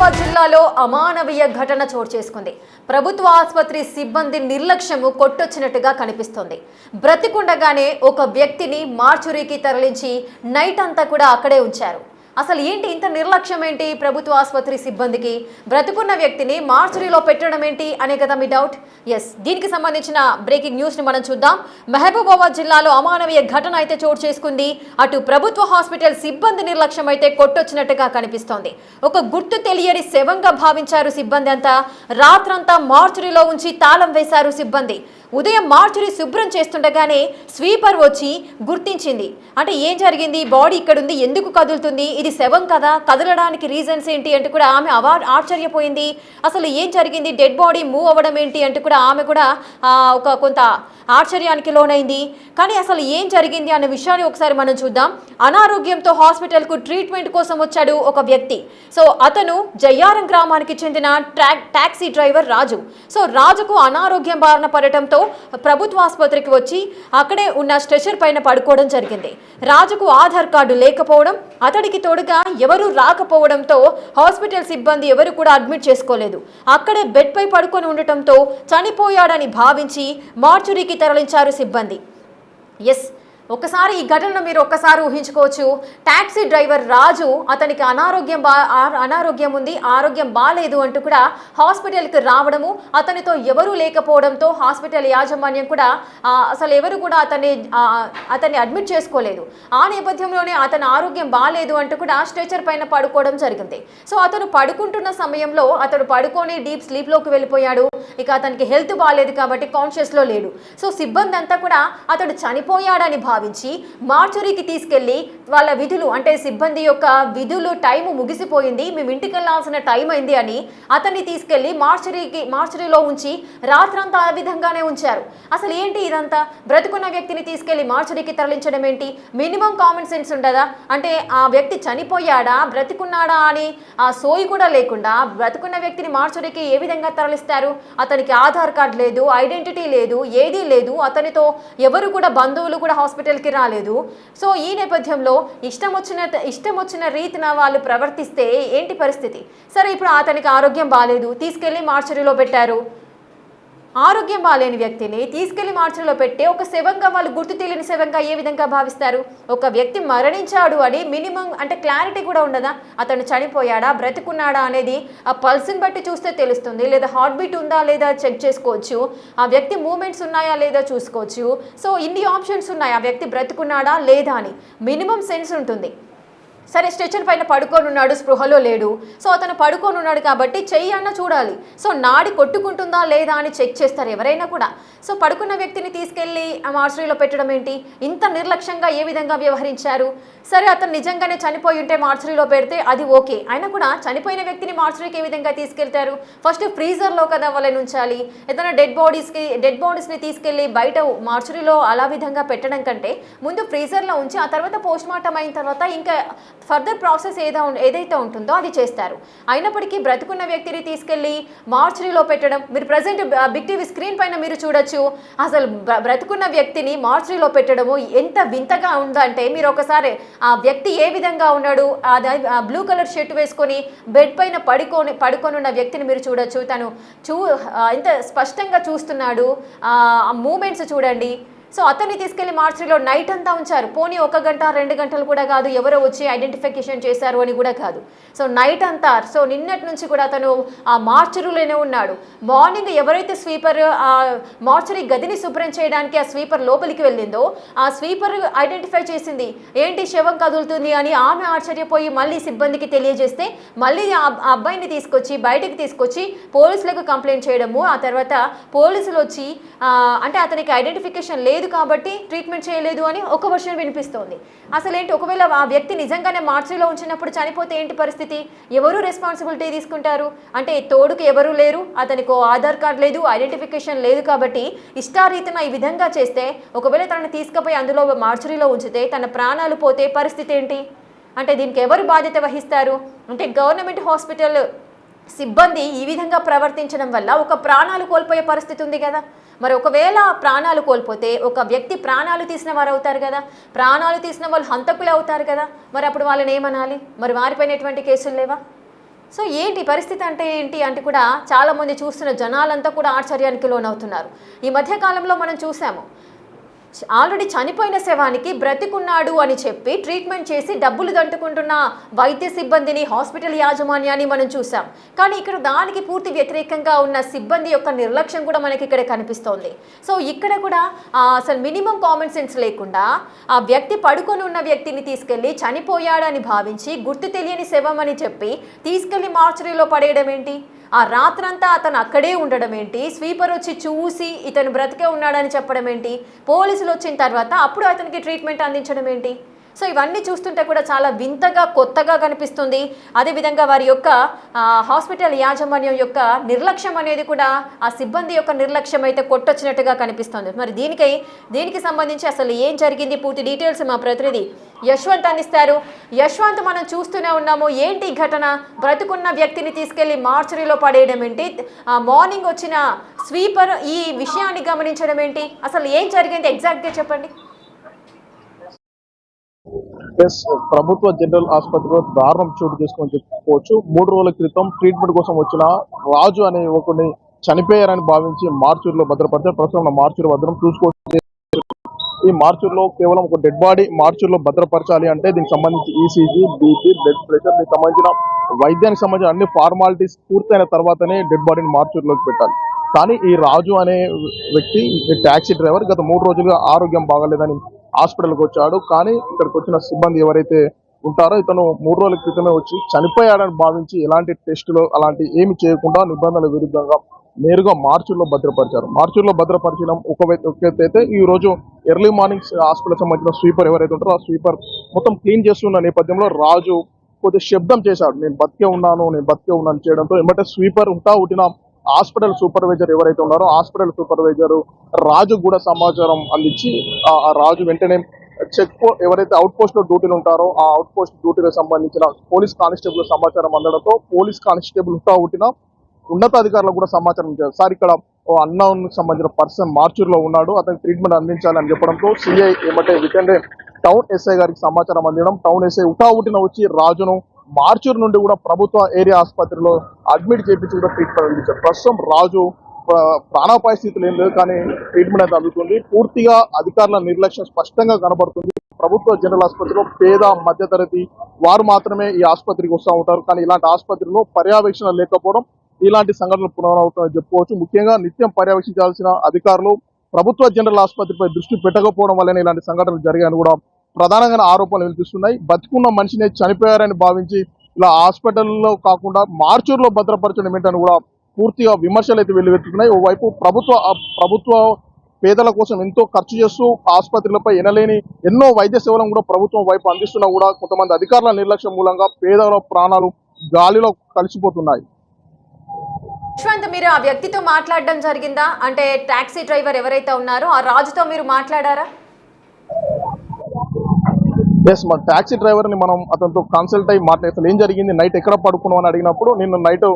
మహబూబాబాద్ జిల్లాలో అమానవీయ ఘటన చోటు చేసుకుంది. ప్రభుత్వ ఆసుపత్రి సిబ్బంది నిర్లక్ష్యము కొట్టొచ్చినట్టుగా కనిపిస్తోంది. బ్రతికుండగానే ఒక వ్యక్తిని మార్చురీకి తరలించి నైట్ అంతా కూడా అక్కడే ఉంచారు. అసలు ఏంటి ఇంత నిర్లక్ష్యం ఏంటి ప్రభుత్వ ఆసుపత్రి సిబ్బందికి? బ్రతుకున్న వ్యక్తిని మార్చురీలో పెట్టడం ఏంటి అనే కదా మీ డౌట్. ఎస్, దీనికి సంబంధించిన బ్రేకింగ్ న్యూస్ ని మనం చూద్దాం. మహబూబాబాద్ జిల్లాలో అమానవీయ ఘటన అయితే చోటు చేసుకుంది. అటు ప్రభుత్వ హాస్పిటల్ సిబ్బంది నిర్లక్ష్యం అయితే కొట్టొచ్చినట్టుగా కనిపిస్తోంది. ఒక గుర్తు తెలియని శవంగా భావించారు సిబ్బంది అంతా. రాత్రంతా మార్చురీలో ఉంచి తాళం వేశారు సిబ్బంది. ఉదయం మార్చురీ శుభ్రం చేస్తుండగానే స్వీపర్ వచ్చి గుర్తించింది. అంటే ఏం జరిగింది, బాడీ ఇక్కడ ఉంది, ఎందుకు కదులుతుంది, ఇది శవం కదా, కదలడానికి రీజన్స్ ఏంటి అంటూ కూడా ఆమె ఆశ్చర్యపోయింది. అసలు ఏం జరిగింది, డెడ్ బాడీ మూవ్ అవ్వడం ఏంటి అంటూ కూడా ఆమె కూడా కొంత ఆశ్చర్యానికి లోనైంది. కానీ అసలు ఏం జరిగింది అనే విషయాన్ని ఒకసారి మనం చూద్దాం. అనారోగ్యంతో హాస్పిటల్కు ట్రీట్మెంట్ కోసం వచ్చాడు ఒక వ్యక్తి. సో అతను జయ్యారం గ్రామానికి చెందిన టాక్సీ డ్రైవర్ రాజు. సో రాజుకు అనారోగ్యం బారిన పడటంతో ప్రభుత్వ ఆసుపత్రికి వచ్చి అక్కడే ఉన్న స్ట్రెచర్ పైన పడుకోవడం జరిగింది. రాజుకు ఆధార్ కార్డు లేకపోవడం, అతడికి తోడుగా ఎవరూ రాకపోవడంతో హాస్పిటల్ సిబ్బంది ఎవరు కూడా అడ్మిట్ చేసుకోలేదు. అక్కడే బెడ్ పై పడుకొని ఉండటంతో చనిపోయాడని భావించి మార్చురీకి తరలించారు సిబ్బంది. ఎస్, ఒకసారి ఈ ఘటనను మీరు ఒక్కసారి ఊహించుకోవచ్చు. టాక్సీ డ్రైవర్ రాజు అతనికి అనారోగ్యం ఉంది, ఆరోగ్యం బాలేదు అంటూ కూడా హాస్పిటల్కి రావడము, అతనితో ఎవరూ లేకపోవడంతో హాస్పిటల్ యాజమాన్యం కూడా అసలు ఎవరు కూడా అతన్ని అడ్మిట్ చేసుకోలేదు. ఆ నేపథ్యంలోనే అతని ఆరోగ్యం బాలేదు అంటూ కూడా స్ట్రెచర్ పైన పడుకోవడం జరిగింది. సో అతను పడుకుంటున్న సమయంలో అతడు పడుకొని డీప్ స్లీప్లోకి వెళ్ళిపోయాడు. ఇక అతనికి హెల్త్ బాలేదు కాబట్టి కాన్షియస్లో లేడు. సో సిబ్బంది అంతా కూడా అతడు చనిపోయాడని భావించి మార్చురీకి తీసుకెళ్లి వాళ్ళ విధులు అంటే సిబ్బంది యొక్క విధులు టైం ముగిసిపోయింది, మేము ఇంటికి వెళ్లాల్సిన టైం అయింది అని అతన్ని తీసుకెళ్లి మార్చురీలో ఉంచి రాత్రంతా ఆ విధంగానే ఉంచారు. అసలు ఏంటి ఇదంతా? బ్రతుకున్న వ్యక్తిని తీసుకెళ్లి మార్చురీకి తరలించడం ఏంటి? మినిమం కామన్ సెన్స్ ఉండదా? అంటే ఆ వ్యక్తి చనిపోయాడా బ్రతికున్నాడా అని ఆ సోయి కూడా లేకుండా బ్రతుకున్న వ్యక్తిని మార్చురీకి ఏ విధంగా తరలిస్తారు? అతనికి ఆధార్ కార్డు లేదు, ఐడెంటిటీ లేదు, ఏదీ లేదు, అతనితో ఎవరు కూడా బంధువులు కూడా హాస్పిటల్కి రాలేదు. సో ఈ నేపథ్యంలో ఇష్టం వచ్చిన రీతిన వాళ్ళు ప్రవర్తిస్తే ఏంటి పరిస్థితి? సరే, ఇప్పుడు అతనికి ఆరోగ్యం బాలేదు, తీసుకెళ్లి మార్చురీలో పెట్టారు. ఆరోగ్యం బాలేని వ్యక్తిని తీసుకెళ్లి మార్చురీలో పెట్టి ఒక శవంగా వాళ్ళు గుర్తు తెలియని శవంగా ఏ విధంగా భావిస్తారు? ఒక వ్యక్తి మరణించాడు అని మినిమం అంటే క్లారిటీ కూడా ఉండదా? అతను చనిపోయాడా బ్రతికున్నాడా అనేది ఆ పల్స్ని బట్టి చూస్తే తెలుస్తుంది, లేదా హార్ట్ బీట్ ఉందా లేదా చెక్ చేసుకోవచ్చు, ఆ వ్యక్తి మూమెంట్స్ ఉన్నాయా లేదా చూసుకోవచ్చు. సో ఇన్ని ఆప్షన్స్ ఉన్నాయి, ఆ వ్యక్తి బ్రతికున్నాడా లేదా అని మినిమం సెన్స్ ఉంటుంది. సరే, స్ట్రెచర్ పైన పడుకొని ఉన్నాడు, స్పృహలో లేడు. సో అతను పడుకొని ఉన్నాడు కాబట్టి చెయ్యి అన్న చూడాలి. సో నాడి కొట్టుకుంటుందా లేదా అని చెక్ చేస్తారు ఎవరైనా కూడా. సో పడుకున్న వ్యక్తిని తీసుకెళ్ళి ఆ మార్చురీలో పెట్టడం ఏంటి? ఇంత నిర్లక్ష్యంగా ఏ విధంగా వ్యవహరించారు? సరే, అతను నిజంగానే చనిపోయి ఉంటే మార్చురీలో పెడితే అది ఓకే. అయినా కూడా చనిపోయిన వ్యక్తిని మార్చురీకి ఏ విధంగా తీసుకెళ్తారు? ఫస్ట్ ఫ్రీజర్లో కదా వాళ్ళని ఉంచాలి. ఏదైనా డెడ్ బాడీస్ని తీసుకెళ్ళి బయట మార్చురీలో అలా విధంగా పెట్టడం కంటే ముందు ఫ్రీజర్లో ఉంచి ఆ తర్వాత పోస్ట్ మార్టం అయిన తర్వాత ఇంకా ఫర్దర్ ప్రాసెస్ ఏదైతే ఉంటుందో అది చేస్తారు. అయినప్పటికీ బ్రతుకున్న వ్యక్తిని తీసుకెళ్లి మార్చురీలో పెట్టడం, మీరు ప్రజెంట్ బిగ్ టీవీ స్క్రీన్ పైన మీరు చూడొచ్చు. అసలు బ్రతుకున్న వ్యక్తిని మార్చురీలో పెట్టడము ఎంత వింతగా ఉందంటే, మీరు ఒకసారి ఆ వ్యక్తి ఏ విధంగా ఉన్నాడు, బ్లూ కలర్ షర్ట్ వేసుకొని బెడ్ పైన పడుకొని ఉన్న వ్యక్తిని మీరు చూడొచ్చు. తను ఎంత స్పష్టంగా చూస్తున్నాడు, ఆ మూమెంట్స్ చూడండి. సో అతన్ని తీసుకెళ్లి మార్చురీలో నైట్ అంతా ఉంచారు. పోనీ 1 గంట 2 గంటలు కూడా కాదు, ఎవరో వచ్చి ఐడెంటిఫికేషన్ చేశారు అని కూడా కాదు. సో నైట్ అంతా, సో నిన్నటి నుంచి కూడా అతను ఆ మార్చురీలోనే ఉన్నాడు. మార్నింగ్ ఎవరైతే స్వీపర్ ఆ మార్చురీ గదిని శుభ్రం చేయడానికి ఆ స్వీపర్ లోపలికి వెళ్ళిందో ఆ స్వీపర్ ఐడెంటిఫై చేసింది. ఏంటి శవం కదులుతుంది అని ఆమె ఆశ్చర్యపోయి మళ్ళీ సిబ్బందికి తెలియజేస్తే మళ్ళీ ఆ అబ్బాయిని బయటికి తీసుకొచ్చి పోలీసులకు కంప్లైంట్ చేయడము. ఆ తర్వాత పోలీసులు వచ్చి అంటే అతనికి ఐడెంటిఫికేషన్ లేదు కాబట్టి ట్రీట్మెంట్ చేయలేదు అని ఒక వర్షన్ వినిపిస్తోంది. అసలు ఏంటి, ఒకవేళ ఆ వ్యక్తి నిజంగానే మార్చురీలో ఉంచినప్పుడు చనిపోతే ఏంటి పరిస్థితి? ఎవరు రెస్పాన్సిబిలిటీ తీసుకుంటారు? అంటే తోడుకు ఎవరు లేరు, అతనికి ఆధార్ కార్డు లేదు, ఐడెంటిఫికేషన్ లేదు కాబట్టి ఇష్టారీతిన ఈ విధంగా చేస్తే, ఒకవేళ తనని తీసుకుపోయి అందులో మార్చురీలో ఉంచితే తన ప్రాణాలు పోతే పరిస్థితి ఏంటి? అంటే దీనికి ఎవరు బాధ్యత వహిస్తారు? అంటే గవర్నమెంట్ హాస్పిటల్ సిబ్బంది ఈ విధంగా ప్రవర్తించడం వల్ల ఒక ప్రాణాలు కోల్పోయే పరిస్థితి ఉంది కదా. మరి ఒకవేళ ప్రాణాలు కోల్పోతే ఒక వ్యక్తి ప్రాణాలు తీసిన వారు అవుతారు కదా, ప్రాణాలు తీసిన వాళ్ళు హంతకులు అవుతారు కదా. మరి అప్పుడు వాళ్ళని ఏమనాలి? మరి వారిపైన ఎటువంటి కేసులు లేవా? సో ఏంటి పరిస్థితి అంటే ఏంటి అంటే కూడా చాలామంది చూస్తున్న జనాలంతా కూడా ఆశ్చర్యానికి లోనవుతున్నారు. ఈ మధ్య కాలంలో మనం చూసాము, ఆల్రెడీ చనిపోయిన శవానికి బ్రతికున్నాడు అని చెప్పి ట్రీట్మెంట్ చేసి డబ్బులు దంటుకుంటున్న వైద్య సిబ్బందిని, హాస్పిటల్ యాజమాన్యాన్ని మనం చూసాం. కానీ ఇక్కడ దానికి పూర్తి వ్యతిరేకంగా ఉన్న సిబ్బంది యొక్క నిర్లక్ష్యం కూడా మనకి ఇక్కడ కనిపిస్తోంది. సో ఇక్కడ కూడా అసలు మినిమం కామన్ సెన్స్ లేకుండా ఆ వ్యక్తి పడుకొని ఉన్న వ్యక్తిని తీసుకెళ్ళి చనిపోయాడని భావించి గుర్తు తెలియని శవం అని చెప్పి తీసుకెళ్లి మార్చరీలో పడేయడం ఏంటి? ఆ రాత్రంతా అతను అక్కడే ఉండడం ఏంటి? స్వీపర్ వచ్చి చూసి ఇతను బ్రతికే ఉన్నాడని చెప్పడం ఏంటి? పోలీసులు వచ్చిన తర్వాత అప్పుడు అతనికి ట్రీట్మెంట్ అందించడం ఏంటి? సో ఇవన్నీ చూస్తుంటే కూడా చాలా వింతగా, కొత్తగా కనిపిస్తుంది. అదేవిధంగా వారి యొక్క హాస్పిటల్ యాజమాన్యం యొక్క నిర్లక్ష్యం అనేది కూడా, ఆ సిబ్బంది యొక్క నిర్లక్ష్యం అయితే కొట్టొచ్చినట్టుగా కనిపిస్తుంది. మరి దీనికి సంబంధించి అసలు ఏం జరిగింది, పూర్తి డీటెయిల్స్ మా ప్రతినిధి యశ్వంత్ అందిస్తారు. యశ్వంత్, మనం చూస్తూనే ఉన్నాము, ఏంటి ఘటన? బ్రతుకున్న వ్యక్తిని తీసుకెళ్లి మార్చరీలో పడేయడం ఏంటి? మార్నింగ్ వచ్చిన స్వీపర్ ఈ విషయాన్ని గమనించడం ఏంటి? అసలు ఏం జరిగింది ఎగ్జాక్ట్గా చెప్పండి. ప్రభుత్వ జనరల్ ఆసుపత్రిలో దారుణం చోటు చేసుకొని చెప్పుకోవచ్చు. 3 రోజుల క్రితం ట్రీట్మెంట్ కోసం వచ్చిన రాజు అనే యువకుడిని చనిపోయారని భావించి మార్చూరులో భద్రపరిచారు. ప్రస్తుతం మార్చూరు భద్రం చూసుకోవచ్చు. ఈ మార్చూరులో కేవలం ఒక డెడ్ బాడీ మార్చూరులో భద్రపరచాలి అంటే దీనికి సంబంధించి ఈసీజీ, బీపీ, బ్లడ్ ప్రెషర్, దీనికి సంబంధించిన వైద్యానికి సంబంధించిన అన్ని ఫార్మాలిటీస్ పూర్తయిన తర్వాతనే డెడ్ బాడీని మార్చూరులోకి పెట్టాలి. కానీ ఈ రాజు అనే వ్యక్తి ట్యాక్సీ డ్రైవర్ గత 3 రోజులుగా ఆరోగ్యం బాగాలేదని హాస్పిటల్కి వచ్చాడు. కానీ ఇక్కడికి వచ్చిన సిబ్బంది ఎవరైతే ఉంటారో ఇతను 3 రోజుల క్రితమే వచ్చి చనిపోయాడని భావించి ఎలాంటి టెస్టులు అలాంటి ఏమి చేయకుండా నిబంధనల విరుద్ధంగా నేరుగా మార్చూరులో భద్రపరిచారు. మార్చూరులో భద్రపరచడం ఒక అయితే ఈ రోజు ఎర్లీ మార్నింగ్ హాస్పిటల్ సంబంధించిన స్వీపర్ ఎవరైతే ఉంటారో ఆ స్వీపర్ మొత్తం క్లీన్ చేస్తున్న నేపథ్యంలో రాజు కొద్దిగా శబ్దం చేశాడు, నేను బతికే ఉన్నాను చేయడంతో ఏమంటే స్వీపర్ ఉట్టిన హాస్పిటల్ సూపర్వైజర్ ఎవరైతే ఉన్నారో హాస్పిటల్ సూపర్వైజర్ రాజు కూడా సమాచారం అందించి ఆ రాజు వెంటనే ఎవరైతే అవుట్ పోస్ట్ లో డ్యూటీలు ఉంటారో ఆ అవుట్ పోస్ట్ డ్యూటీలకు సంబంధించిన పోలీస్ కానిస్టేబుల్ సమాచారం అందడంతో పోలీస్ కానిస్టేబుల్ ఉట్టిన ఉన్నతాధికారులకు కూడా సమాచారం ఇచ్చారు. సార్, ఇక్కడ అన్నౌన్ సంబంధించిన పర్సన్ మార్చూరులో ఉన్నాడు, అతనికి ట్రీట్మెంట్ అందించాలని చెప్పడంతో సిఐ ఏమంటే వెంటనే టౌన్ ఎస్ఐ గారికి సమాచారం అందడం, టౌన్ ఎస్ఐ ఉట్టిన వచ్చి రాజును మార్చూరు నుండి కూడా ప్రభుత్వ ఏరియా ఆసుపత్రిలో అడ్మిట్ చేయించి కూడా ట్రీట్మెంట్ అందించారు. ప్రస్తుతం రాజు ప్రాణాపాయ స్థితిలో ఏం లేదు, కానీ ట్రీట్మెంట్ అయితే అందుతుంది. పూర్తిగా అధికారుల నిర్లక్ష్యం స్పష్టంగా కనబడుతుంది. ప్రభుత్వ జనరల్ ఆసుపత్రిలో పేద మధ్యతరగతి వారు మాత్రమే ఈ ఆసుపత్రికి వస్తూ ఉంటారు. కానీ ఇలాంటి ఆసుపత్రిలో పర్యవేక్షణ లేకపోవడం ఇలాంటి సంఘటనలు పునరావృతం చెప్పుకోవచ్చు. ముఖ్యంగా నిత్యం పర్యవేక్షించాల్సిన అధికారులు ప్రభుత్వ జనరల్ ఆసుపత్రిపై దృష్టి పెట్టకపోవడం వల్లనే ఇలాంటి సంఘటనలు జరిగాయని కూడా ప్రధానంగా ఆరోపణలు వినిపిస్తున్నాయి. బతికున్న మనిషిని చనిపోయారని భావించి ఇలా హాస్పిటల్లో కాకుండా మార్చూరులో భద్రపరచడం ఏంటని కూడా పూర్తిగా విమర్శలు అయితే వెల్లువెత్తుతున్నాయి. ఓవైపు ప్రభుత్వ పేదల కోసం ఎంతో ఖర్చు చేస్తూ ఆసుపత్రులపై ఎనలేని ఎన్నో వైద్య సేవలను కూడా ప్రభుత్వం వైపు అందిస్తున్నా కూడా కొంతమంది అధికారుల నిర్లక్ష్యం మూలంగా పేదల ప్రాణాలు గాలిలో కలిసిపోతున్నాయి. యశ్వంత్, మీరు ఆ వ్యక్తితో మాట్లాడడం జరిగిందా? అంటే టాక్సీ డ్రైవర్ ఎవరైతే ఉన్నారో ఆ రాజుతో మీరు మాట్లాడారా? మా టాక్సీ డ్రైవర్ ని మనం అతనితో కన్సల్ట్ అయ్యి మాట్లాడి ఏం జరిగింది, నైట్ ఎక్కడ పడుకున్నావు అని అడిగినప్పుడు నేను నైట్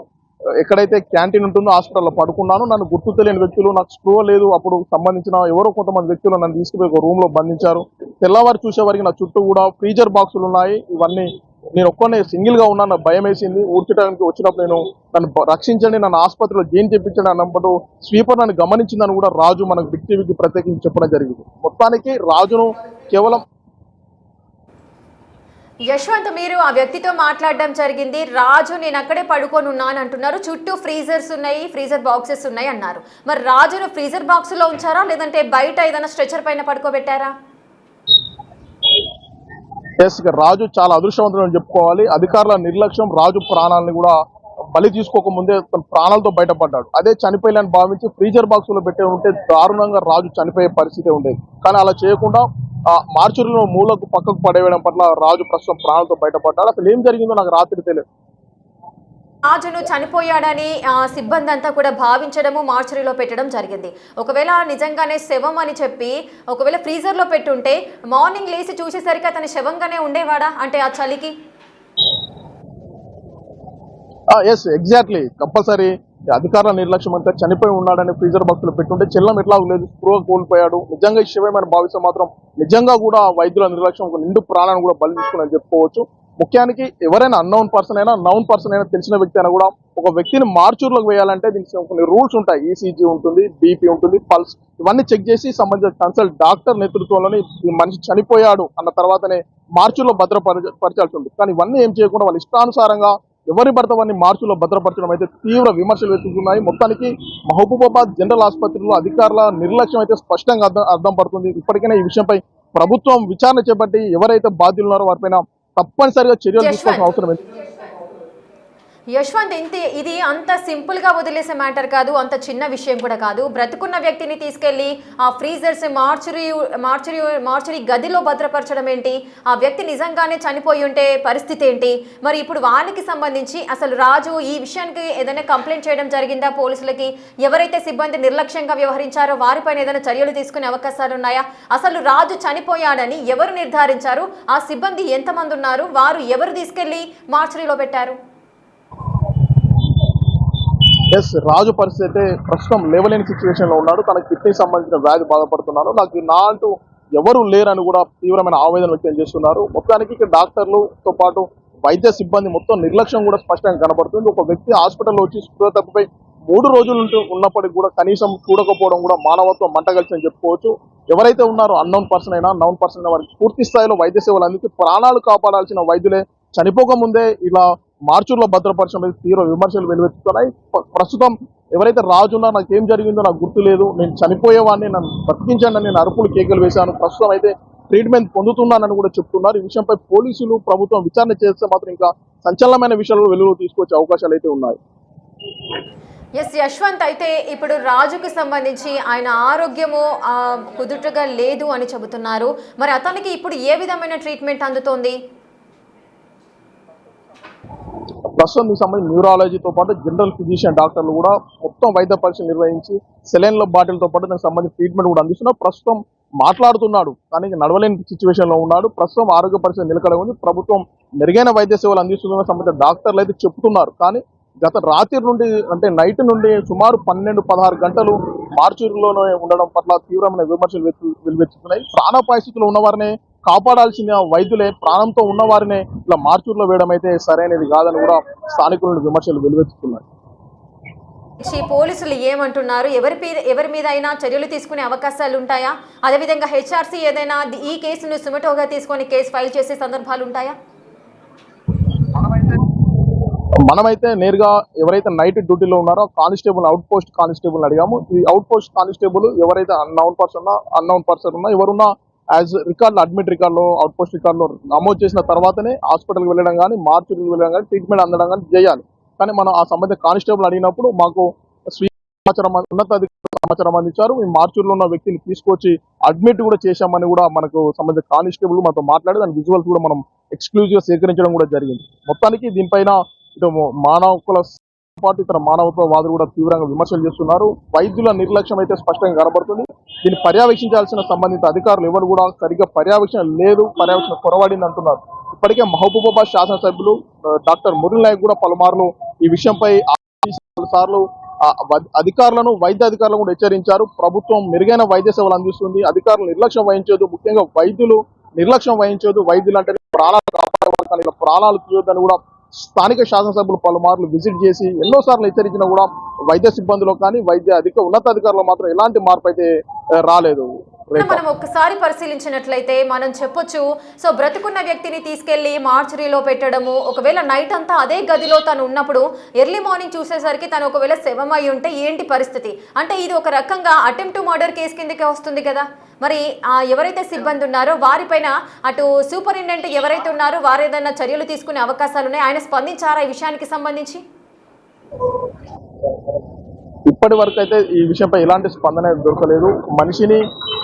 ఎక్కడైతే క్యాంటీన్ ఉంటుందో హాస్పిటల్లో పడుకున్నాను, నన్ను గుర్తు తెలియని వ్యక్తులు, నాకు స్పృహ లేదు, అప్పుడు సంబంధించిన ఎవరో కొంతమంది వ్యక్తులు నన్ను తీసుకుపోయి ఒక రూమ్ లో బంధించారు. తెల్లవారు చూసేవారికి నా చుట్టూ కూడా ఫ్రీజర్ బాక్సులు ఉన్నాయి. ఇవన్నీ నేను ఒక్కనే సింగిల్ గా ఉన్నా, నాకు భయం వేసింది. ఊడ్చడానికి వచ్చినప్పుడు నన్ను రక్షించండి, నన్ను ఆసుపత్రిలో జైన్ చేయించండి అన్నప్పుడు స్వీపర్ నన్ను గమనించిందని కూడా రాజు మనకు బిగ్ టీవీకి ప్రత్యేకించి చెప్పడం జరిగింది. మొత్తానికి రాజును కేవలం యశ్వంత్, మీరు ఆ వ్యక్తితో మాట్లాడడం జరిగింది. రాజు నేను అక్కడే పడుకొని ఉన్నాను అంటున్నారు, చుట్టూ ఫ్రీజర్స్ ఉన్నాయి, ఫ్రీజర్ బాక్సెస్ ఉన్నాయి అన్నారు. మరి రాజును ఫ్రీజర్ బాక్స్ లో ఉంచారా, లేదంటే బయట ఏదైనా స్ట్రెచర్ పైన పడుకోబెట్టారా? రాజు చాలా అదృష్టవంతుడు చెప్పుకోవాలి. అధికారుల నిర్లక్ష్యం రాజు ప్రాణాలను కూడా బలి తీసుకోకముందే తన ప్రాణాలతో బయటపడ్డాడు. అదే చనిపోయాలని భావించి ఫ్రీజర్ బాక్స్ లో పెట్టే ఉంటే దారుణంగా రాజు చనిపోయే పరిస్థితి ఉండేది. కానీ అలా చేయకుండా మార్చూరులో మూలకు పక్కకు పడేయడం పట్ల రాజు ప్రస్తుతం ప్రాణాలతో బయటపడ్డాడు. అసలు ఏం జరిగిందో నాకు రాత్రి తెలియదు. రాజును చనిపోయాడని సిబ్బంది అంతా కూడా భావించడము, మార్చరీలో పెట్టడం జరిగింది. ఒకవేళ నిజంగానే శవం అని చెప్పి ఒకవేళ ఫ్రీజర్లో పెట్టుంటే మార్నింగ్ లేచి చూసేసరికి అతని శవంగానే ఉండేవాడా? అంటే ఆ చలికి ఎగ్జాక్ట్లీ కంపల్సరీ అధికారుల నిర్లక్ష్యం అంతా చనిపోయి ఉన్నాడని ఫ్రీజర్ బాక్స్ లో పెట్టుంటే చెల్లం ఎట్లా లేదు, స్పృహ కోల్పోయాడు. నిజంగా ఈ శవమని భావిస్తే మాత్రం నిజంగా కూడా వైద్యుల నిర్లక్ష్యం నిండు ప్రాణాన్ని కూడా బలి తీసుకుని చెప్పుకోవచ్చు. ముఖ్యానికి ఎవరైనా అన్నౌన్ పర్సన్ అయినా నౌన్ పర్సన్ అయినా తెలిసిన వ్యక్తి అయినా కూడా ఒక వ్యక్తిని మార్చూర్లోకి వేయాలంటే దీనికి కొన్ని రూల్స్ ఉంటాయి. ఈసీజీ ఉంటుంది, బీపీ ఉంటుంది, పల్స్ ఇవన్నీ చెక్ చేసి సంబంధించిన కన్సల్ట్ డాక్టర్ నేతృత్వంలోనే ఈ మనిషి చనిపోయాడు అన్న తర్వాతనే మార్చులో భద్రపరచాల్సి ఉంది. కానీ ఇవన్నీ ఏం చేయకుండా వాళ్ళ ఇష్టానుసారంగా ఎవరి పడితే వారిని మార్చులో భద్రపరచడం అయితే తీవ్ర విమర్శలు వెతుకుతున్నాయి. మొత్తానికి మహబూబాబాద్ జనరల్ ఆసుపత్రిలో అధికారుల నిర్లక్ష్యం అయితే స్పష్టంగా అర్థం పడుతుంది. ఇప్పటికైనా ఈ విషయంపై ప్రభుత్వం విచారణ చేపట్టి ఎవరైతే బాధ్యులు ఉన్నారో వారిపైన తప్పనిసరిగా చర్యలు తీసుకోవాల్సిన అవసరం ఉంది. యశ్వంత్, ఇది అంత సింపుల్గా వదిలేసే మ్యాటర్ కాదు, అంత చిన్న విషయం కూడా కాదు. బ్రతుకున్న వ్యక్తిని తీసుకెళ్లి ఆ ఫ్రీజర్స్ మార్చురీ గదిలో భద్రపరచడం ఏంటి? ఆ వ్యక్తి నిజంగానే చనిపోయి ఉంటే పరిస్థితి ఏంటి? మరి ఇప్పుడు వానికి సంబంధించి అసలు రాజు ఈ విషయానికి ఏదైనా కంప్లైంట్ చేయడం జరిగిందా పోలీసులకి? ఎవరైతే సిబ్బంది నిర్లక్ష్యంగా వ్యవహరించారో వారిపైన ఏదైనా చర్యలు తీసుకునే అవకాశాలు ఉన్నాయా? అసలు రాజు చనిపోయాడని ఎవరు నిర్ధారించారు? ఆ సిబ్బంది ఎంతమంది ఉన్నారు? వారు ఎవరు తీసుకెళ్లి మార్చురీలో పెట్టారు? రాజు పరిస్థితి అయితే ప్రస్తుతం లేవలేని సిచ్యువేషన్ లో ఉన్నాడు. తన కిడ్నీ సంబంధించిన వ్యాధి బాధపడుతున్నాడు. నాకు నా అంటూ ఎవరు లేరని కూడా తీవ్రమైన ఆవేదన వ్యక్తం చేస్తున్నారు. మొత్తానికి ఇక్కడ డాక్టర్లతో పాటు వైద్య సిబ్బంది మొత్తం నిర్లక్ష్యం కూడా స్పష్టంగా కనబడుతుంది. ఒక వ్యక్తి హాస్పిటల్లో వచ్చి స్పృహ తప్పిపై 3 రోజులు ఉన్నప్పటికీ కూడా కనీసం చూడకపోవడం కూడా మానవత్వం మంటగలిసి అని చెప్పుకోవచ్చు. ఎవరైతే ఉన్నారో అన్నౌన్ పర్సన్ అయినా నౌన్ పర్సన్ అయినా వారికి పూర్తి స్థాయిలో వైద్య సేవలు అందించి ప్రాణాలు కాపాడాల్సిన వైద్యులే చనిపోకముందే ఇలా మార్చుర్లో భద్రపరచడం మీద తీవ్ర విమర్శలు వెలువెత్తుతున్నాయి. ప్రస్తుతం ఎవరైతే రాజు ఉన్నా నాకు ఏం జరిగిందో నాకు గుర్తు లేదు, నేను చనిపోయేవాడిని, నన్ను బ్రతికించండి, నేను అరుపులు కేకలు వేశాను, ప్రస్తుతం అయితే ట్రీట్మెంట్ పొందుతున్నానని కూడా చెప్తున్నారు. ఈ విషయంపై పోలీసులు ప్రభుత్వం విచారణ చేస్తే మాత్రం ఇంకా సంచలనమైన విషయాలు వెలుగు తీసుకొచ్చే అవకాశాలు అయితే ఉన్నాయి. యశ్వంత్, అయితే ఇప్పుడు రాజుకి సంబంధించి ఆయన ఆరోగ్యము కుదుటగా లేదు అని చెబుతున్నారు. మరి అతనికి ఇప్పుడు ఏ విధమైన ట్రీట్మెంట్ అందుతోంది? ప్రస్తుతం దీనికి సంబంధించి న్యూరాలజీతో పాటు జనరల్ ఫిజిషియన్ డాక్టర్లు కూడా మొత్తం వైద్య పరీక్షలు నిర్వహించి సెలైన్ల బాటిల్తో పాటు దానికి సంబంధించి ట్రీట్మెంట్ కూడా అందిస్తున్నారు. ప్రస్తుతం మాట్లాడుతున్నాడు కానీ నడవలేని సిచ్యువేషన్ లో ఉన్నాడు. ప్రస్తుతం ఆరోగ్య పరిస్థితి నిలకడ ఉంది. ప్రభుత్వం మెరుగైన వైద్య సేవలు అందిస్తుందని సంబంధించిన డాక్టర్లు అయితే చెప్తున్నారు. కానీ గత రాత్రి నుండి అంటే నైట్ నుండి సుమారు 12-16 గంటలు మార్చురీలోనే ఉండడం పట్ల తీవ్రమైన విమర్శలు వెలువెత్తుతున్నాయి. ప్రాణాపాయ స్థితిలో ఉన్నవారినే కాపాడాల్సిన వైద్యులే ప్రాణంతో ఉన్నవారినే ఇలా మార్చూర్లో వేయడం అయితే సరైనది కాదని కూడా స్థానికులను విమర్శలు వెలువెత్తుతున్నాయి. పోలీసులు ఏమంటున్నారు? ఎవరి మీద అయినా చర్యలు తీసుకునే అవకాశాలు ఉంటాయా? అదేవిధంగా హెచ్ఆర్సీ ఏదైనా ఈ కేసును సుమటోగా తీసుకొని కేసు ఫైల్ చేసే సందర్భాలు ఉంటాయా? మనమైతే నేరుగా ఎవరైతే నైట్ డ్యూటీలో ఉన్నారో కానిస్టేబుల్ అవుట్ పోస్ట్ కానిస్టేబుల్ అడిగాము. ఈ అవుట్ పోస్ట్ కానిస్టేబుల్ ఎవరైతే అన్నౌన్ పర్సన్ ఉన్నా ఎవరున్నా యాజ్ రికార్డులో అడ్మిట్ రికార్డులో అవుట్ పోస్ట్ రికార్డులో నమోదు చేసిన తర్వాతనే హాస్పిటల్కి వెళ్ళడం కానీ మార్చురీకి వెళ్ళడం కానీ ట్రీట్మెంట్ అందడం కానీ చేయాలి. కానీ మనం ఆ సంబంధిత కానిస్టేబుల్ అడిగినప్పుడు మాకు ఉన్నతాధికారులు సమాచారం అందించారు. ఈ మార్చురీలో ఉన్న వ్యక్తిని తీసుకొచ్చి అడ్మిట్ కూడా చేశామని కూడా మనకు సంబంధిత కానిస్టేబుల్ మనతో మాట్లాడి దాని విజువల్స్ కూడా మనం ఎక్స్క్లూజివ్ గా సేకరించడం కూడా జరిగింది. మొత్తానికి దీనిపైన ఇటు మానవకుల పాటు ఇతర మానవత్వవాదులు కూడా తీవ్రంగా విమర్శలు చేస్తున్నారు. వైద్యుల నిర్లక్ష్యం అయితే స్పష్టంగా కనబడుతుంది. దీన్ని పర్యవేక్షించాల్సిన సంబంధిత అధికారులు ఎవరు కూడా సరిగ్గా పర్యవేక్షణ లేదు, పర్యవేక్షణ కొరవడింది అంటున్నారు. ఇప్పటికే మహబూబాబాద్ శాసనసభ్యులు డాక్టర్ మురళీ నాయక్ కూడా పలుమార్లు ఈ విషయంపై సార్లు అధికారులను వైద్య అధికారులను కూడా హెచ్చరించారు. ప్రభుత్వం మెరుగైన వైద్య సేవలు అందిస్తుంది, అధికారులు నిర్లక్ష్యం వహించదు, ముఖ్యంగా వైద్యులు నిర్లక్ష్యం వహించదు. వైద్యులు అంటే ప్రాణాలు కాపాడే ప్రాణాలు తీయొద్దని కూడా స్థానిక శాసనసభ్యులు పలుమార్లు విజిట్ చేసి ఎన్నోసార్లు హెచ్చరించినా కూడా వైద్య సిబ్బందిలో కానీ వైద్య ఉన్నతాధికారులు మాత్రం ఎలాంటి మార్పు అయితే రాలేదు. మనం ఒక్కసారి పరిశీలించినట్లయితే మనం చెప్పొచ్చు, సో బ్రతుకున్న వ్యక్తిని తీసుకెళ్లి మార్చురీలో పెట్టడము, ఒకవేళ నైట్ అంతా అదే గదిలో తను ఉన్నప్పుడు ఎర్లీ మార్నింగ్ చూసేసరికి తను ఒకవేళ శవమై ఉంటే ఏంటి పరిస్థితి? అంటే ఇది ఒక రకంగా అటెంప్ట్ టు మర్డర్ కేసు కిందకే వస్తుంది కదా. మరి ఎవరైతే సిబ్బంది ఉన్నారో వారిపైన అటు సూపరింటెండెంట్ ఎవరైతే ఉన్నారో వారు ఏదైనా చర్యలు తీసుకునే అవకాశాలు ఉన్నాయి? ఆయన స్పందించారా ఈ విషయానికి సంబంధించి? ఇప్పటి వరకు అయితే ఈ విషయంపై ఎలాంటి స్పందన దొరకలేదు. మనిషిని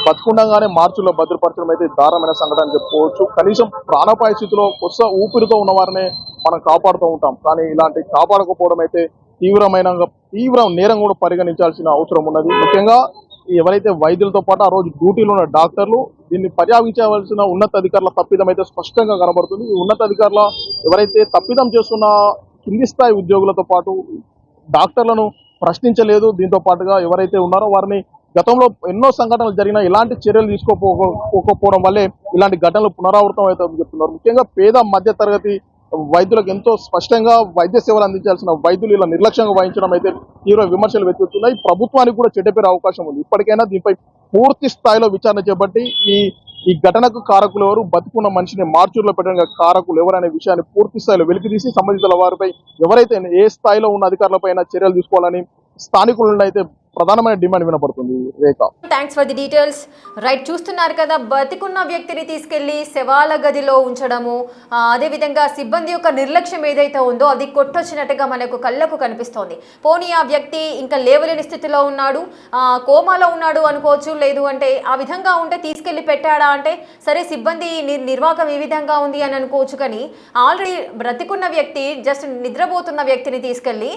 బతుకుండగానే మార్చుల్లో భద్రపరచడం అయితే దారుణమైన సంఘటన చెప్పుకోవచ్చు. కనీసం ప్రాణాపాయ స్థితిలో కొత్త ఊపిరితో ఉన్న వారిని మనం కాపాడుతూ ఉంటాం, కానీ ఇలాంటి కాపాడకపోవడం అయితే తీవ్ర నేరం కూడా పరిగణించాల్సిన అవసరం ఉన్నది. ముఖ్యంగా ఎవరైతే వైద్యులతో పాటు ఆ రోజు డ్యూటీలో ఉన్న డాక్టర్లు దీన్ని పర్యవేక్షించవలసిన ఉన్నతాధికారుల తప్పిదం అయితే స్పష్టంగా కనబడుతుంది. ఈ ఉన్నతాధికారుల ఎవరైతే తప్పిదం చేస్తున్న కింది స్థాయి ఉద్యోగులతో పాటు డాక్టర్లను ప్రశ్నించలేదు. దీంతో పాటుగా ఎవరైతే ఉన్నారో వారిని గతంలో ఎన్నో సంఘటనలు జరిగినా ఇలాంటి చర్యలు తీసుకోకపోవడం వల్లే ఇలాంటి ఘటనలు పునరావృతం అవుతాయని చెప్తున్నారు. ముఖ్యంగా పేద మధ్య తరగతి వైద్యులకు ఎంతో స్పష్టంగా వైద్య సేవలు అందించాల్సిన వైద్యులు ఇలా నిర్లక్ష్యంగా వహించడం అయితే తీవ్ర విమర్శలు వెతుకుతున్నాయి. ప్రభుత్వానికి కూడా చెడ్డపేరే అవకాశం ఉంది. ఇప్పటికైనా దీనిపై పూర్తి స్థాయిలో విచారణ చేపట్టి ఈ ఘటనకు కారకులు ఎవరు, బతుకున్న మనిషిని మార్చూరులో పెట్టడానికి కారకులు ఎవరనే విషయాన్ని పూర్తి స్థాయిలో వెలికితీసి సంబంధిత వారిపై ఎవరైతే ఏ స్థాయిలో ఉన్న అధికారులపైన చర్యలు తీసుకోవాలని స్థానికుల నుండి అయితే ప్రధానమైన డిమాండ్ వినపడుతుంది. Rekha, thanks for the details. Right, చూస్తున్నారు కదా, బతికున్న వ్యక్తిని తీసుకెళ్లి శవాల గదిలో ఉంచడము, అదేవిధంగా సిబ్బంది యొక్క నిర్లక్ష్యం ఏదైతే ఉందో అది కొట్టొచ్చినట్టుగా మనకు కళ్ళకు కనిపిస్తోంది. పోనీ ఆ వ్యక్తి ఇంకా లేవలేని స్థితిలో ఉన్నాడు, కోమాలో ఉన్నాడు అనుకోవచ్చు, లేదు అంటే ఆ విధంగా ఉంటే తీసుకెళ్లి పెట్టాడా అంటే సరే సిబ్బంది నిర్వాహకం ఏ విధంగా ఉంది అని అనుకోవచ్చు. కానీ ఆల్రెడీ బ్రతికున్న వ్యక్తి, జస్ట్ నిద్రపోతున్న వ్యక్తిని తీసుకెళ్లి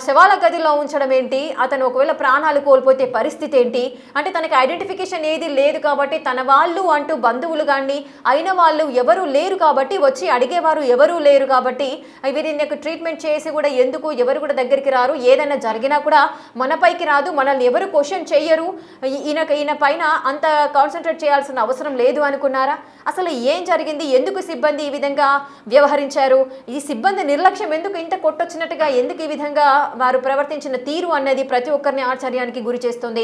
శవాల గదిలో ఉంచడం ఏంటి? అతను ఒకవేళ ప్రాణాలు కోల్పోతే పరిస్థితి ఏంటి? అంటే తనకి ఐడెంటిఫికేషన్ ఏది లేదు కాబట్టి, తన వాళ్ళు అంటూ బంధువులు కానీ అయిన వాళ్ళు ఎవరు లేరు కాబట్టి, వచ్చి అడిగేవారు ఎవరూ లేరు కాబట్టి వీరిని ట్రీట్మెంట్ చేసి కూడా ఎందుకు ఎవరు కూడా దగ్గరికి రారు, ఏదైనా జరిగినా కూడా మనపైకి రాదు, మనల్ని ఎవరు క్వశ్చన్ చెయ్యరు, ఈయన పైన అంత కాన్సన్ట్రేట్ చేయాల్సిన అవసరం లేదు అనుకున్నారా? అసలు ఏం జరిగింది? ఎందుకు సిబ్బంది ఈ విధంగా వ్యవహరించారు? ఈ సిబ్బంది నిర్లక్ష్యం ఎందుకు ఇంత కొట్టొచ్చినట్టుగా ఎందుకు ఈ విధంగా వారు ప్రవర్తించిన తీరు అన్నది ప్రతి ఒక్కరిని ఆశ్చర్యానికి గురి చేస్తుంది.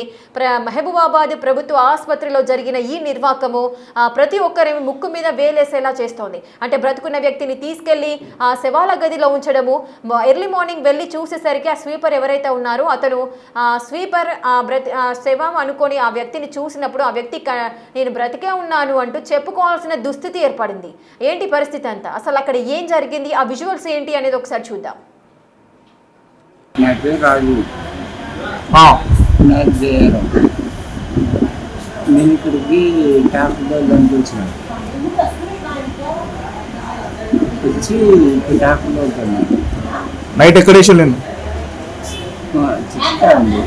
మహబూబాబాద్ ప్రభుత్వ ఆసుపత్రిలో జరిగిన ఈ నిర్వాకము ప్రతి ఒక్కరి ముక్కు మీద వేలేసేలా చేస్తోంది. అంటే బ్రతుకున్న వ్యక్తిని తీసుకెళ్లి ఆ శవాల గదిలో ఉంచడము, ఎర్లీ మార్నింగ్ వెళ్ళి చూసేసరికి ఆ స్వీపర్ ఎవరైతే ఉన్నారో అతను స్వీపర్ శవం అనుకొని ఆ వ్యక్తిని చూసినప్పుడు ఆ వ్యక్తి నేను బ్రతికే ఉన్నాను అంటూ చెప్పుకోవాల్సిన దుస్థితి ఏర్పడింది. ఏంటి పరిస్థితి అంతా? అసలు అక్కడ ఏం జరిగింది, ఆ విజువల్స్ ఏంటి అనేది ఒకసారి చూద్దాం. నా పేరు రాజు, నాకు జయరాం. నేను ఇక్కడికి డాక్టర్ దగ్గరికి వచ్చినాను. వచ్చి డాక్టర్ దగ్గర నైట్ ఎక్కడ వేసాను చెప్తాను.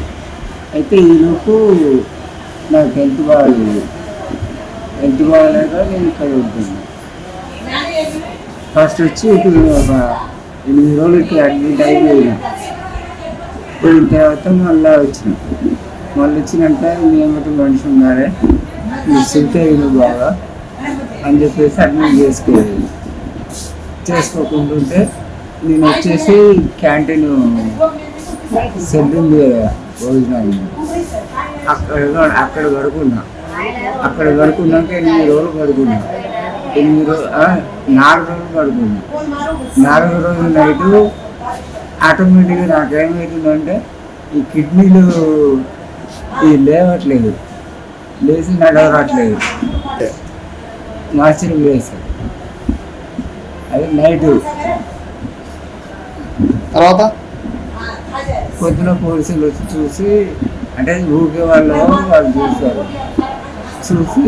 అయితే ఈలోపు నాకు హెల్త్ బాగాలేదు. హెల్త్ బాగాలేక నేను ఇక్కడ ఉంటున్నాను. ఫస్ట్ వచ్చి ఇప్పుడు ఒక 8 రోజులకి అడ్మిట్ అయిపోయినా. పోయిన తర్వాత మళ్ళీ వచ్చినాక మేమటి మనిషి ఉన్నారే, మీరు సెట్ అయ్యింది బాగా అని చెప్పేసి అడ్మిట్ చేసుకోకుంటుంటే నేను వచ్చేసి క్యాంటీన్ సెట్ ఉంది కదా భోజనాలు, అక్కడ గడుపుకున్నా. అక్కడ గడుపుకున్నాక 8 రోజులు గడుపుకున్నా. 4 రోజులు గడుపుకున్నా. 4వ రోజు నైటు ఆటోమేటిక్గా నాకేమవుతుందంటే ఈ కిడ్నీలు లేవట్లేదు, లేచి నడవట్లేదు, మార్చి వేసారు. అది నైటు. తర్వాత పొద్దున పోలీసులు వచ్చి చూసి, అంటే ఊరికే వాళ్ళు చూస్తారు. చూసి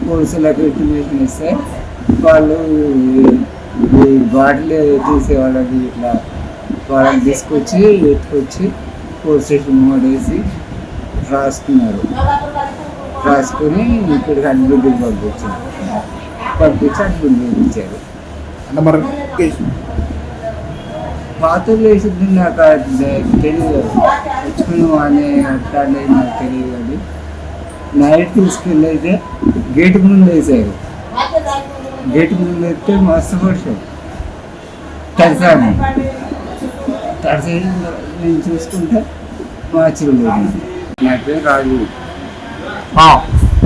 పోలీసులకు ఇంటిమేషన్ ఇస్తే వాళ్ళు ఈ బాటిల్ తీసేవాళ్ళకి ఇట్లా వాళ్ళని తీసుకొచ్చి ఎత్తుకొచ్చి పోలీస్ స్టేషన్ వేసి రాసుకున్నారు. రాసుకొని ఇక్కడికి అడ్మిట్ పంపించి అడ్మిట్ చేయించారు. అంటే మరి పాత్రలు వేసింది నాకు తెలియదు, వచ్చుకున్నాం అనే అట్లా నాకు తెలియదు. కానీ నైట్ తీసుకెళ్ళి అయితే గేటు ముందు వేసారు. గేటు ముందు వేస్తే మస్తు వర్షం తడిసాము. తడిసి నేను చూసుకుంటే మార్చిలో నా పేరు రాజు,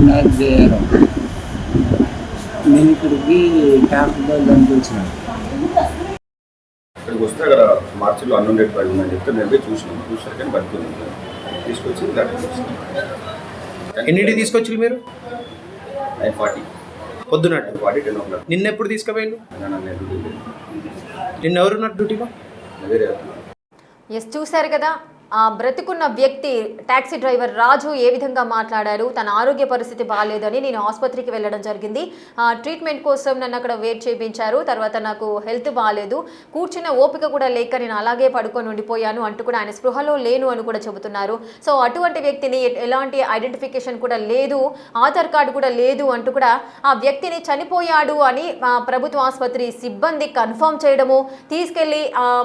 నాకు జయరాం. నేను ఇక్కడికి డాక్టర్ దగ్గరికి వచ్చినాను. ఇక్కడికి వస్తే అక్కడ మార్చిలో అన్అన్డెడ్ బాడీ ఉందని చెప్తే మేము చూసరికి బతుకుంది. తీసుకొచ్చి ఎన్నింటికి తీసుకొచ్చి మీరు? 9:40 పొద్దున 10 o'clock. నిన్న ఎప్పుడు తీసుకుపోయిండు? నిన్న ఎవరున్నారు డ్యూటీలో? వేరే ఎస్, చూశారు కదా ఆ బ్రతికున్న వ్యక్తి టాక్సీ డ్రైవర్ రాజు ఏ విధంగా మాట్లాడారు. తన ఆరోగ్య పరిస్థితి బాగాలేదని నేను ఆసుపత్రికి వెళ్ళడం జరిగింది, ట్రీట్మెంట్ కోసం నన్ను అక్కడ వెయిట్ చేయించారు, తర్వాత నాకు హెల్త్ బాగాలేదు, కూర్చున్న ఓపిక కూడా లేక నేను అలాగే పడుకొని ఉండిపోయాను అంటూ కూడా ఆయన స్పృహలో లేను అని కూడా చెబుతున్నారు. సో అటువంటి వ్యక్తిని ఎలాంటి ఐడెంటిఫికేషన్ కూడా లేదు, ఆధార్ కార్డు కూడా లేదు అంటూ కూడా ఆ వ్యక్తిని చనిపోయాడు అని ప్రభుత్వ ఆసుపత్రి సిబ్బంది కన్ఫర్మ్ చేయడము, తీసుకెళ్లి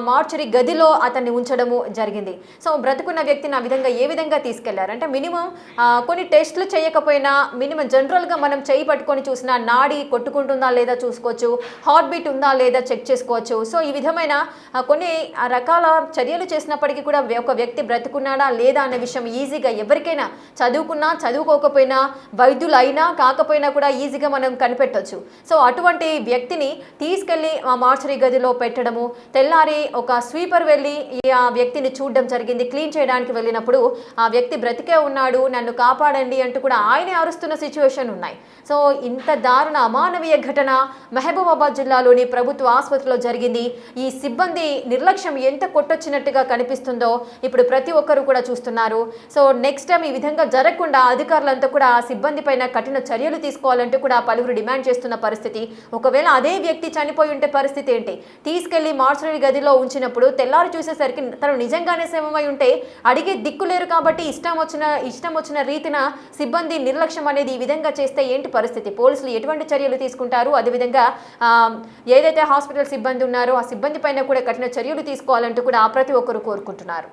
మార్చురీ గదిలో అతన్ని ఉంచడము జరిగింది. సో బ్రతుకున్న వ్యక్తిని ఆ విధంగా ఏ విధంగా తీసుకెళ్లారు అంటే మినిమం కొన్ని టెస్టులు చేయకపోయినా మినిమం జనరల్గా మనం చేయి పట్టుకొని చూసినా నాడి కొట్టుకుంటుందా లేదా చూసుకోవచ్చు, హార్ట్ బీట్ ఉందా లేదా చెక్ చేసుకోవచ్చు. సో ఈ విధమైన కొన్ని రకాల చర్యలు చేసినప్పటికీ కూడా ఒక వ్యక్తి బ్రతుకున్నాడా లేదా అనే విషయం ఈజీగా ఎవరికైనా చదువుకున్నా చదువుకోకపోయినా వైద్యులు అయినా కాకపోయినా కూడా ఈజీగా మనం కనిపెట్టవచ్చు. సో అటువంటి వ్యక్తిని తీసుకెళ్లి ఆ మార్చరీ గదిలో పెట్టడము, తెల్లారి ఒక స్వీపర్ వెళ్ళి ఆ వ్యక్తిని చూడడం జరిగింది. క్లీన్ చేయడానికి వెళ్ళినప్పుడు ఆ వ్యక్తి బ్రతికే ఉన్నాడు, నన్ను కాపాడండి అంటూ కూడా ఆయనే అరుస్తున్న సిచ్యువేషన్ ఉన్నాయి. సో ఇంత దారుణ అమానవీయ ఘటన మహబూబాబాద్ జిల్లాలోని ప్రభుత్వ ఆసుపత్రిలో జరిగింది. ఈ సిబ్బంది నిర్లక్ష్యం ఎంత కొట్టొచ్చినట్టుగా కనిపిస్తుందో ఇప్పుడు ప్రతి ఒక్కరు కూడా చూస్తున్నారు. సో నెక్స్ట్ టైం ఈ విధంగా జరగకుండా అధికారులంతా కూడా ఆ సిబ్బంది పైన కఠిన చర్యలు తీసుకోవాలంటూ కూడా పలువురు డిమాండ్ చేస్తున్న పరిస్థితి. ఒకవేళ అదే వ్యక్తి చనిపోయి ఉంటే పరిస్థితి ఏంటి? తీసుకెళ్లి మార్చరీ గదిలో ఉంచినప్పుడు తెల్లారి చూసేసరికి తను నిజంగానే శవమై ఉంటే అడిగే దిక్కులేరు. కాబట్టి ఇష్టం వచ్చిన రీతిన సిబ్బంది నిర్లక్ష్యం అనేది ఈ విధంగా చేస్తే ఏంటి పరిస్థితి? పోలీసులు ఎటువంటి చర్యలు తీసుకుంటారు? అదేవిధంగా ఏదైతే హాస్పిటల్ సిబ్బంది ఉన్నారో ఆ సిబ్బంది పైన కూడా కఠిన చర్యలు తీసుకోవాలంటూ కూడా ప్రతి ఒక్కరు కోరుకుంటున్నారు.